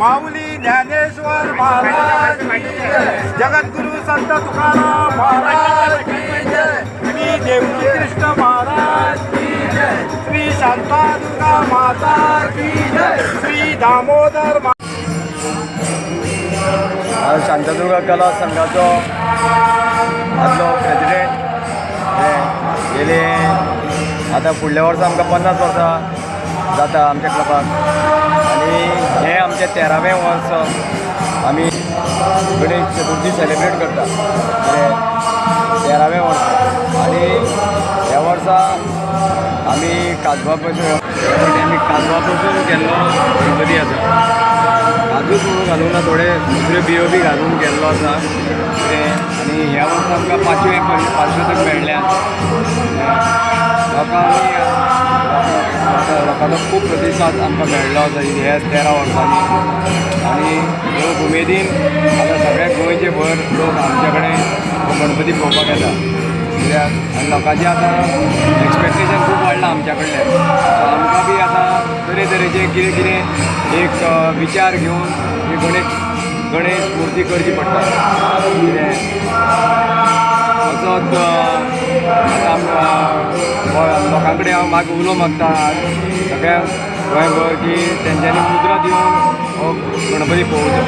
माऊली ज्ञानेश्वर महाराज की जय, जगद्गुरु संत तुकाराम महाराज की जय, श्री देवजी कृष्ण महाराज की जय, श्री शांतादुर्गा माता की जय, श्री दामोदर शांतादुर्गा कला संघाचो आदलो प्रेसिडेंट गेले आता फुडल्या वर्सा आमकां 50 वर्सां जाता आमच्या क्लबाक आणि हे आमचे 13वें वर्स आमी गणेश चतुर्थी सेलिब्रेट करता 13वें वर्स आणि ह्या वर्सा आमी काजवा पासून गेल्लो गणपती आसा काजूच म्हणून घालून ना थोडे दुसरे बियो बी घालून गेल्लो आसा आणि ह्या वर्सा आमकां 5वें पारितोषीक मेळ्ळ्या लोकांचो खूब प्रतिसाद आमकां मेळ्ळो आसा ह्या 13 वर्सांनी आणि लोक उमेदीन आतां सगळे गोंयचे भर लोक आमचे कडेन गणपती पळोवपाक येता कित्याक आनी लोकांचें आतां एक्सपेक्टेशन खूब वाडलां आमच्या कडल्यान सो आमकां बी आतां तरेतरेचे कितें कितें एक विचार घेवन ही गणेश मुर्ती करची पडटा कितें असोच लोकां कडेन हांव उलोवंक मागता सगळ्या गोंयभर की तेंच्यांनी मुद्रा दिवन हो गणपती पळोवचो.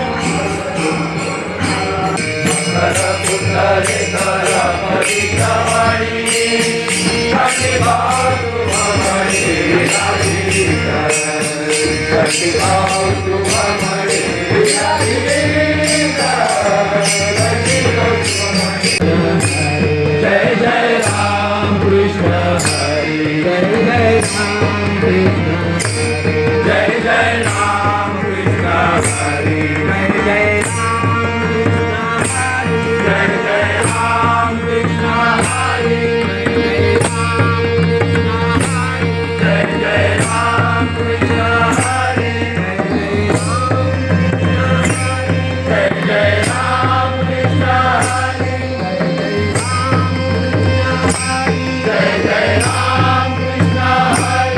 जय जय राम कृष्ण हरी जय जय राम कृष्ण जय जय राम कृष्ण हरी जय जय जय जय राम कृष्ण हरी जय जय राम कृष्ण हरी जय जय राम कृष्ण हरी